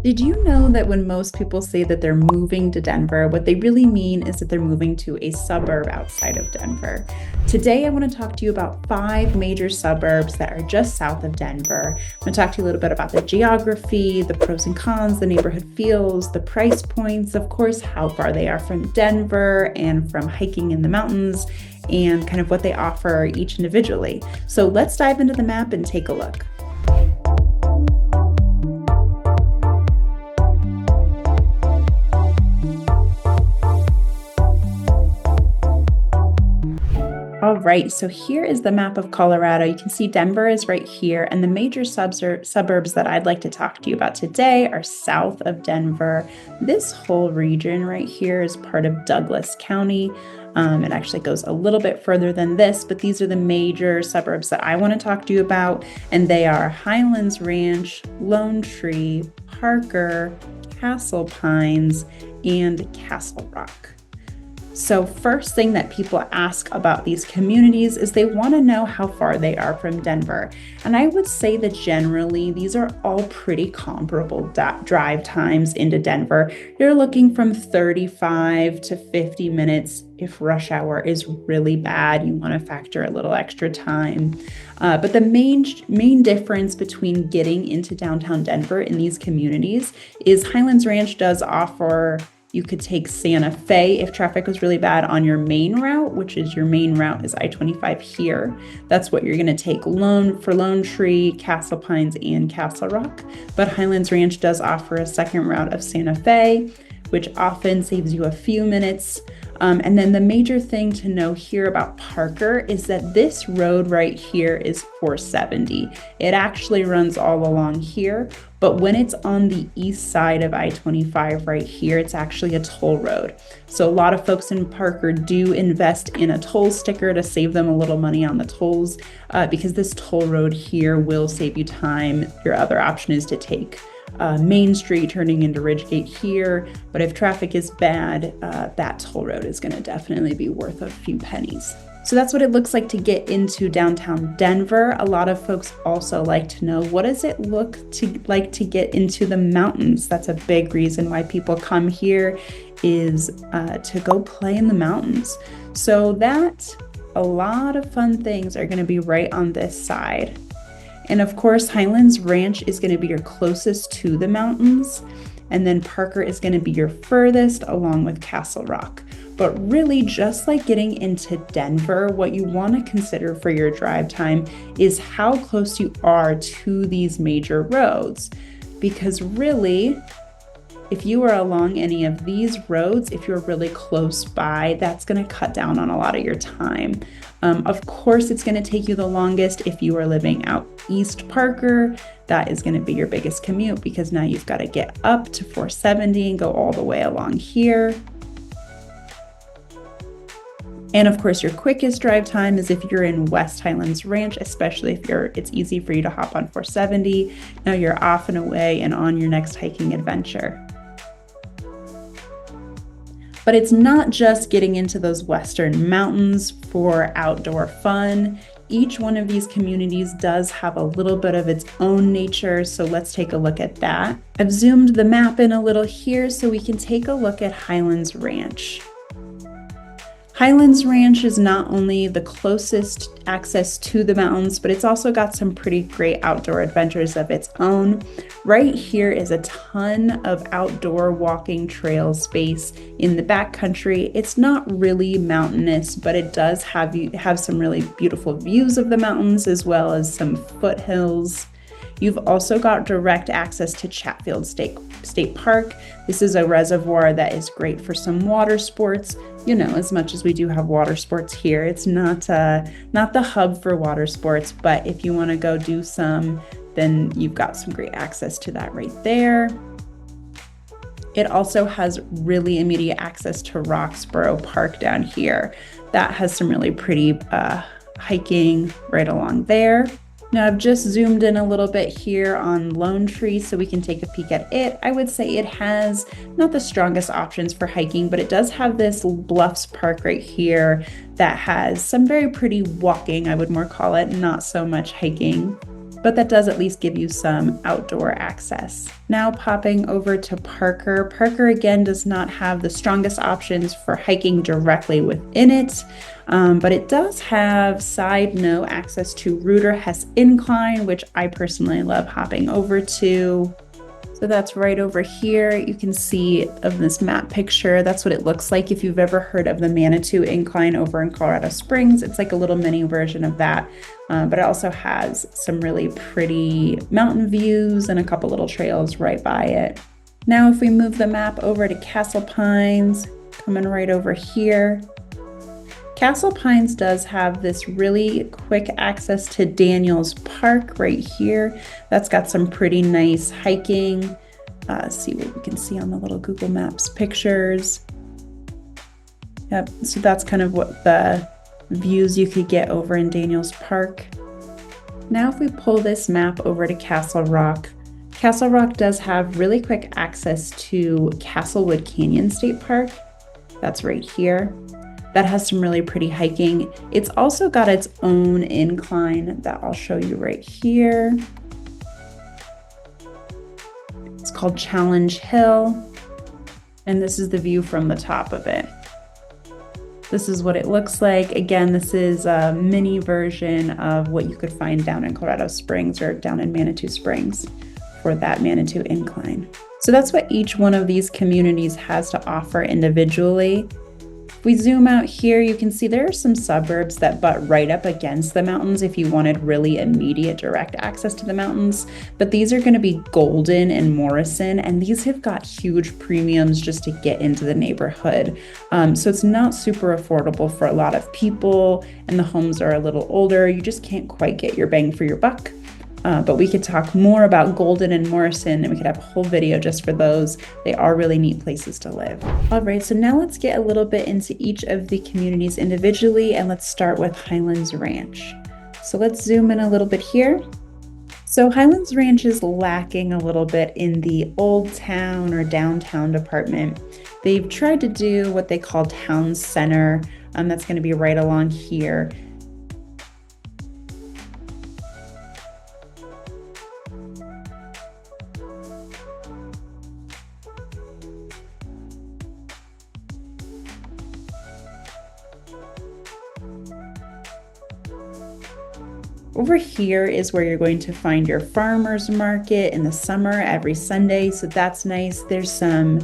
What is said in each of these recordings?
Did you know that when most people say that they're moving to Denver, what they really mean is that they're moving to a suburb outside of Denver? Today, I want to talk to you about 5 major suburbs that are just south of Denver. I'm going to talk to you a little bit about the geography, the pros and cons, the neighborhood feels, the price points, of course, how far they are from Denver and from hiking in the mountains, and kind of what they offer each individually. So let's dive into the map and take a look. All right, so here is the map of Colorado. You can see Denver is right here, and the major suburbs that I'd like to talk to you about today are south of Denver. This whole region right here is part of Douglas County. It actually goes a little bit further than this, but these are the major suburbs that I want to talk to you about, and they are Highlands Ranch, Lone Tree, Parker, Castle Pines, and Castle Rock. So first thing that people ask about these communities is they want to know how far they are from Denver. And I would say that generally these are all pretty comparable drive times into Denver. You're looking from 35 to 50 minutes. If rush hour is really bad, you want to factor a little extra time. But the main difference between getting into downtown Denver in these communities is Highlands Ranch does offer. You could take Santa Fe if traffic was really bad on your main route, which is your main route is I-25 here. That's what you're going to take for Lone Tree, Castle Pines, and Castle Rock. But Highlands Ranch does offer a second route of Santa Fe, which often saves you a few minutes. And then the major thing to know here about Parker is that this road right here is 470. It actually runs all along here, but when it's on the east side of I-25 right here, it's actually a toll road. So a lot of folks in Parker do invest in a toll sticker to save them a little money on the tolls because this toll road here will save you time. Your other option is to take Main Street turning into Ridgegate here, but if traffic is bad, that toll road is going to definitely be worth a few pennies. So that's what it looks like to get into downtown Denver. A lot of folks also like to know, what does it look like to get into the mountains? That's a big reason why people come here is to go play in the mountains. So that a lot of fun things are going to be right on this side. And of course, Highlands Ranch is going to be your closest to the mountains, and then Parker is going to be your furthest, along with Castle Rock. But really, just like getting into Denver, what you want to consider for your drive time is how close you are to these major roads. Because really, if you are along any of these roads, if you're really close by, that's going to cut down on a lot of your time. Of course, it's going to take you the longest if you are living out East Parker. That is going to be your biggest commute because now you've got to get up to 470 and go all the way along here. And of course, your quickest drive time is if you're in West Highlands Ranch, especially if it's easy for you to hop on 470. Now you're off and away and on your next hiking adventure. But it's not just getting into those western mountains for outdoor fun. Each one of these communities does have a little bit of its own nature, so let's take a look at that. I've zoomed the map in a little here so we can take a look at Highlands Ranch. Highlands Ranch is not only the closest access to the mountains, but it's also got some pretty great outdoor adventures of its own. Right here is a ton of outdoor walking trail space in the backcountry. It's not really mountainous, but it does have some really beautiful views of the mountains as well as some foothills. You've also got direct access to Chatfield State Park. This is a reservoir that is great for some water sports. You know, as much as we do have water sports here, it's not the hub for water sports, but if you want to go do some, then you've got some great access to that right there. It also has really immediate access to Roxborough Park down here. That has some really pretty hiking right along there. Now I've just zoomed in a little bit here on Lone Tree so we can take a peek at it. I would say it has not the strongest options for hiking, but it does have this Bluffs Park right here that has some very pretty walking, I would more call it, not so much hiking. but that does at least give you some outdoor access. Now popping over to Parker. Parker again does not have the strongest options for hiking directly within it, but it does have side no access to Rooter Hess Incline, which I personally love hopping over to. So that's right over here. You can see of this map picture, that's what it looks like. If you've ever heard of the Manitou Incline over in Colorado Springs, it's like a little mini version of that. But it also has some really pretty mountain views and a couple little trails right by it. Now, if we move the map over to Castle Pines, coming right over here, Castle Pines does have this really quick access to Daniels Park right here. That's got some pretty nice hiking. See what we can see on the little Google Maps pictures. Yep, so that's kind of what the views you could get over in Daniels Park. Now if we pull this map over to Castle Rock does have really quick access to Castlewood Canyon State Park. That's right here. That has some really pretty hiking. It's also got its own incline that I'll show you right here. It's called Challenge Hill, and this is the view from the top of it. This is what it looks like. Again, this is a mini version of what you could find down in Colorado Springs or down in Manitou Springs for that Manitou Incline. So that's what each one of these communities has to offer individually. If we zoom out here, you can see there are some suburbs that butt right up against the mountains if you wanted really immediate direct access to the mountains. But these are going to be Golden and Morrison, and these have got huge premiums just to get into the neighborhood. So it's not super affordable for a lot of people, and the homes are a little older. You just can't quite get your bang for your buck. But we could talk more about Golden and Morrison, and we could have a whole video just for those. They are really neat places to live. All right, so now let's get a little bit into each of the communities individually, and let's start with Highlands Ranch. So let's zoom in a little bit here. So Highlands Ranch is lacking a little bit in the old town or downtown department. They've tried to do what they call town center. That's going to be right along here. Over here is where you're going to find your farmers market in the summer every Sunday, so that's nice. There's some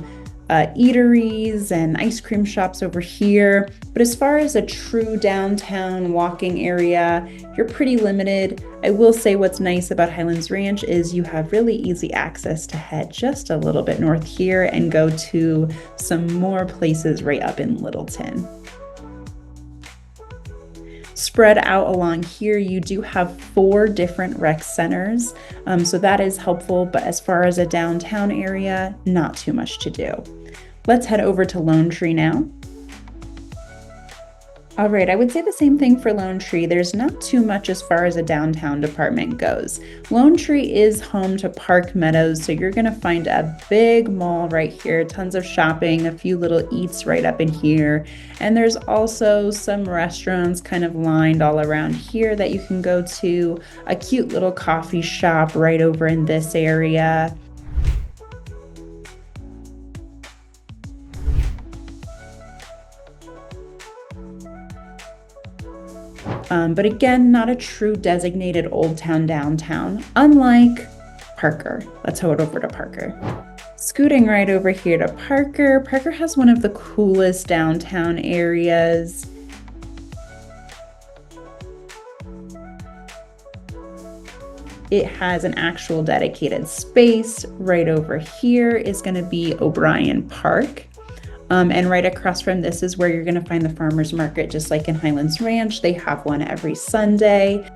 eateries and ice cream shops over here, but as far as a true downtown walking area, you're pretty limited. I will say what's nice about Highlands Ranch is you have really easy access to head just a little bit north here and go to some more places right up in Littleton. Spread out along here, you do have 4 different rec centers, so that is helpful, but as far as a downtown area, not too much to do. Let's head over to Lone Tree now. All right, I would say the same thing for Lone Tree. There's not too much as far as a downtown department goes. Lone Tree is home to Park Meadows, so you're gonna find a big mall right here, tons of shopping, a few little eats right up in here. And there's also some restaurants kind of lined all around here that you can go to, a cute little coffee shop right over in this area. But again, not a true designated old town downtown, unlike Parker. Let's head over to Parker. Scooting right over here to Parker. Parker has one of the coolest downtown areas. It has an actual dedicated space. Right over here is going to be O'Brien Park. And right across from this is where you're going to find the farmers market, just like in Highlands Ranch. They have one every Sunday.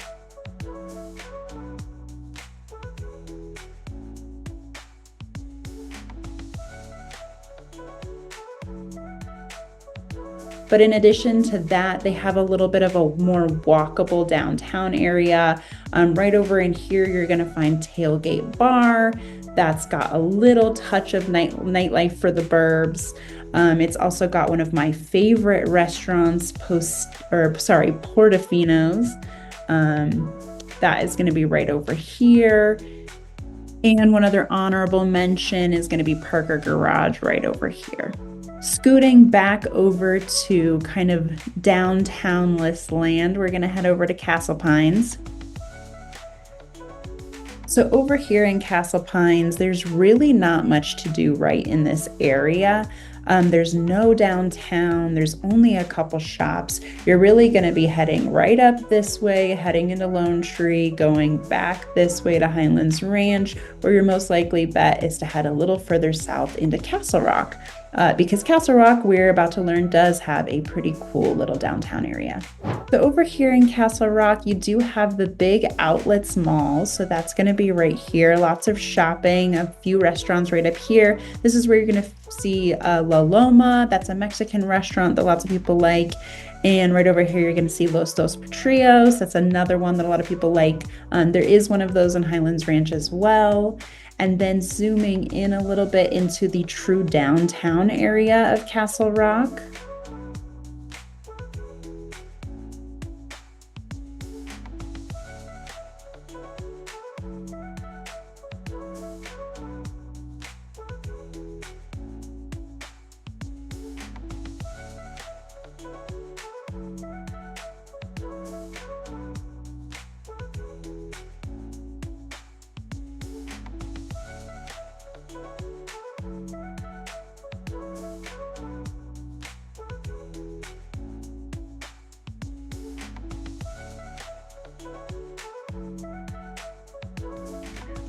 But in addition to that, they have a little bit of a more walkable downtown area. Right over in here, you're going to find Tailgate Bar. That's got a little touch of nightlife for the burbs. It's also got one of my favorite restaurants, Portofino's. that is going to be right over here. And one other honorable mention is going to be Parker Garage right over here. Scooting back over to kind of downtown-less land, we're going to head over to Castle Pines. So over here in Castle Pines, there's really not much to do right in this area. There's no downtown, there's only a couple shops. You're really going to be heading right up this way, heading into Lone Tree, going back this way to Highlands Ranch, or your most likely bet is to head a little further south into Castle Rock. Because Castle Rock, we're about to learn, does have a pretty cool little downtown area. So over here in Castle Rock, you do have the big outlets mall. So that's going to be right here. Lots of shopping, a few restaurants right up here. This is where you're going to see La Loma. That's a Mexican restaurant that lots of people like. And right over here, you're going to see Los Dos Patrios. That's another one that a lot of people like. There is one of those in Highlands Ranch as well. And then zooming in a little bit into the true downtown area of Castle Rock.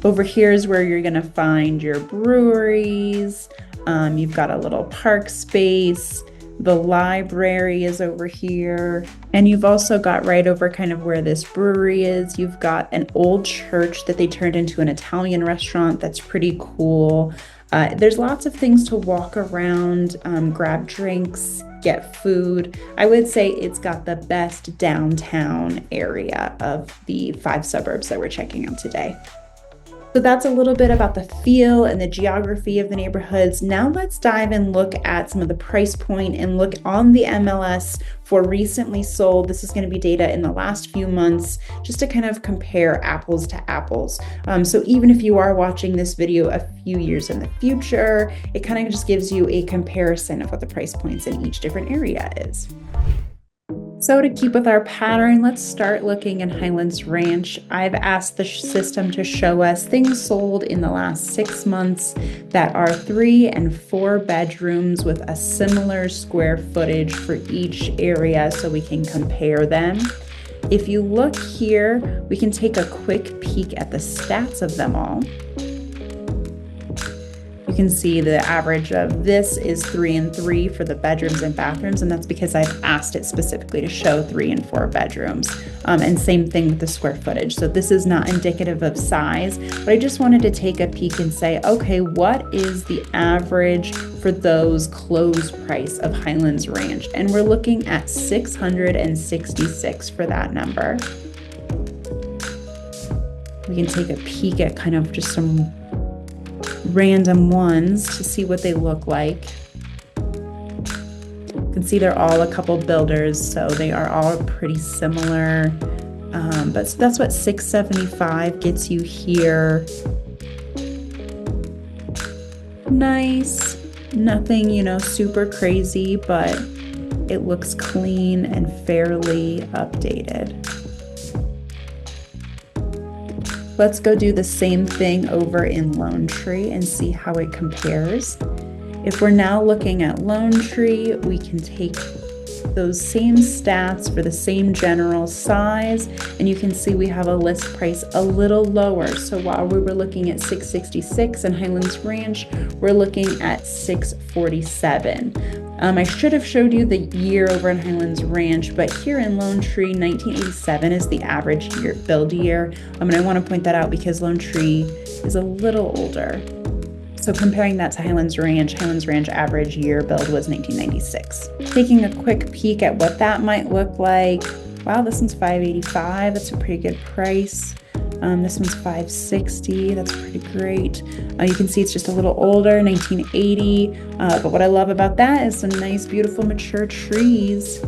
Over here is where you're gonna find your breweries. You've got a little park space. The library is over here. And you've also got right over kind of where this brewery is, you've got an old church that they turned into an Italian restaurant. That's pretty cool. There's lots of things to walk around, grab drinks, get food. I would say it's got the best downtown area of the 5 suburbs that we're checking out today. So that's a little bit about the feel and the geography of the neighborhoods. Now let's dive and look at some of the price point and look on the MLS for recently sold. This is going to be data in the last few months, just to kind of compare apples to apples. So even if you are watching this video a few years in the future, it kind of just gives you a comparison of what the price points in each different area is. So to keep with our pattern, let's start looking in Highlands Ranch. I've asked the system to show us things sold in the last 6 months that are 3 and 4 bedrooms with a similar square footage for each area so we can compare them. If you look here, we can take a quick peek at the stats of them all. You can see the average of this is 3 and 3 for the bedrooms and bathrooms, and that's because I've asked it specifically to show 3 and 4 bedrooms. And same thing with the square footage. So this is not indicative of size, but I just wanted to take a peek and say, okay, what is the average for those closed price of Highlands Ranch? And we're looking at $666 for that number. We can take a peek at kind of just some random ones to see what they look like. You can see they're all a couple builders, so they are all pretty similar. But so that's what $675 gets you here. Nice, nothing, super crazy, but it looks clean and fairly updated. Let's go do the same thing over in Lone Tree and see how it compares. If we're now looking at Lone Tree, we can take those same stats for the same general size, and you can see we have a list price a little lower. So while we were looking at $666 in Highlands Ranch, we're looking at $647. I should have showed you the year over in Highlands Ranch, but here in Lone Tree, 1987 is the average build year. And I want to point that out because Lone Tree is a little older. So comparing that to Highlands Ranch average year build was 1996. Taking a quick peek at what that might look like. Wow, this one's $585. That's a pretty good price. This one's $560. That's pretty great. You can see it's just a little older, 1980. But what I love about that is some nice, beautiful, mature trees.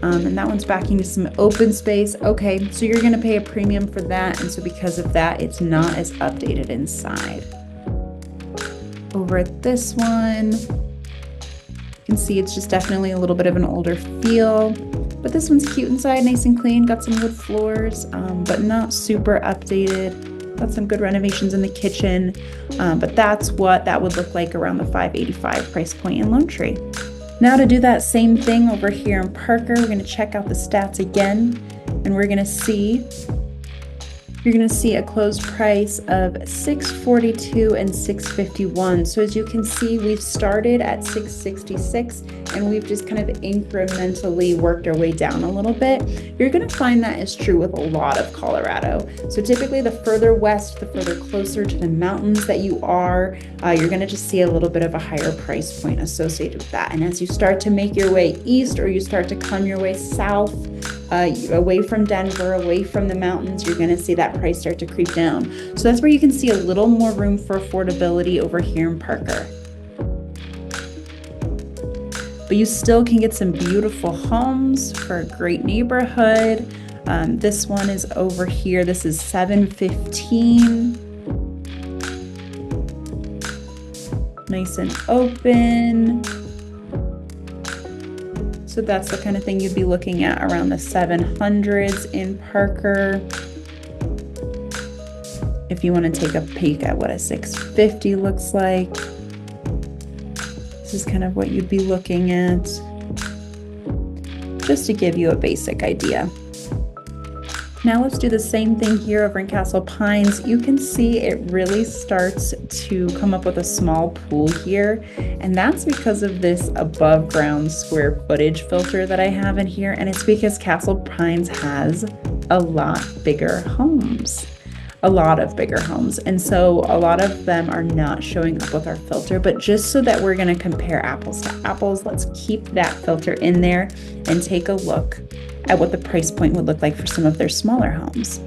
And that one's backing to some open space. Okay, so you're gonna pay a premium for that. And so because of that, it's not as updated inside. Over at this one, you can see it's just definitely a little bit of an older feel, but this one's cute inside, nice and clean, got some wood floors, but not super updated. Got some good renovations in the kitchen, but that's what that would look like around the $585 price point in Lone Tree. Now to do that same thing over here in Parker, we're gonna check out the stats again, and you're gonna see a closed price of $642 and $651. So as you can see, we've started at $666 and we've just kind of incrementally worked our way down a little bit. You're gonna find that is true with a lot of Colorado. So typically the further west, the further closer to the mountains that you are, you're gonna just see a little bit of a higher price point associated with that. And as you start to make your way east or you start to come your way south, away from Denver, away from the mountains, you're gonna see that price start to creep down. So that's where you can see a little more room for affordability over here in Parker. But you still can get some beautiful homes for a great neighborhood. This one is over here. This is 715. Nice and open. So that's the kind of thing you'd be looking at around the 700s in Parker. If you want to take a peek at what a 650 looks like, this is kind of what you'd be looking at, just to give you a basic idea. Now let's do the same thing here over in Castle Pines. You can see it really starts to come up with a small pool here, and that's because of this above ground square footage filter that I have in here, and it's because Castle Pines has a lot bigger homes. A lot of bigger homes, and so a lot of them are not showing up with our filter. But just so that we're going to compare apples to apples, let's keep that filter in there and take a look at what the price point would look like for some of their smaller homes.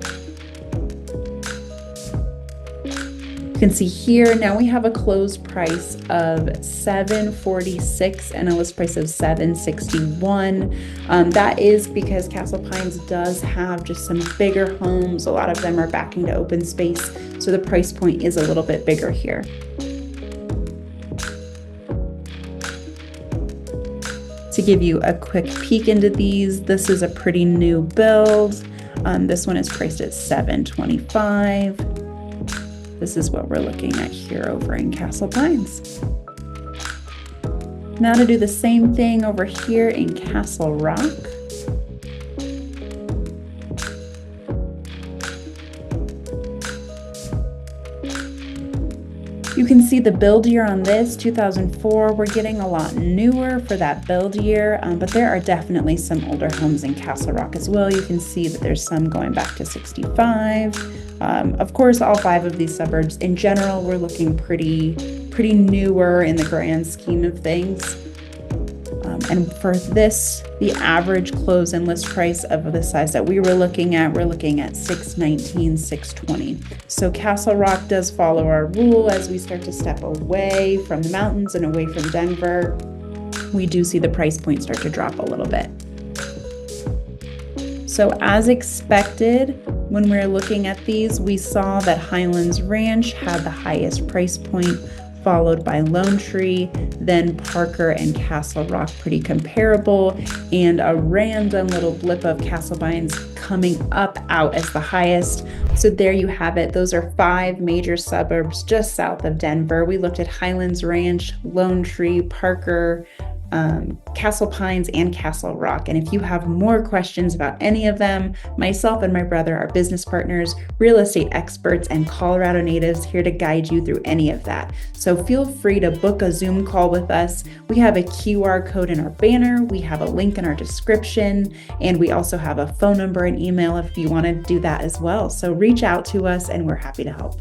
You can see here now we have a closed price of $746 and a list price of $761. That is because Castle Pines does have just some bigger homes. A lot of them are backing to open space, so the price point is a little bit bigger here. To give you a quick peek into these, this is a pretty new build. This one is priced at $725. This is what we're looking at here over in Castle Pines. Now to do the same thing over here in Castle Rock. You can see the build year on this, 2004. We're getting a lot newer for that build year, but there are definitely some older homes in Castle Rock as well. You can see that there's some going back to 65. Of course, all 5 of these suburbs in general, we're looking pretty newer in the grand scheme of things. And for this, the average close and list price of the size that we're looking at $619, $620. So Castle Rock does follow our rule as we start to step away from the mountains and away from Denver. We do see the price point start to drop a little bit. So as expected, when we were looking at these, we saw that Highlands Ranch had the highest price point, followed by Lone Tree, then Parker and Castle Rock pretty comparable, and a random little blip of Castle Pines coming up out as the highest. So there you have it. Those are 5 major suburbs just south of Denver. We looked at Highlands Ranch, Lone Tree, Parker, Castle Pines, and Castle Rock. And if you have more questions about any of them, myself and my brother are business partners, real estate experts, and Colorado natives here to guide you through any of that. So feel free to book a Zoom call with us. We have a QR code in our banner. We have a link in our description, and we also have a phone number and email if you want to do that as well. So reach out to us and we're happy to help.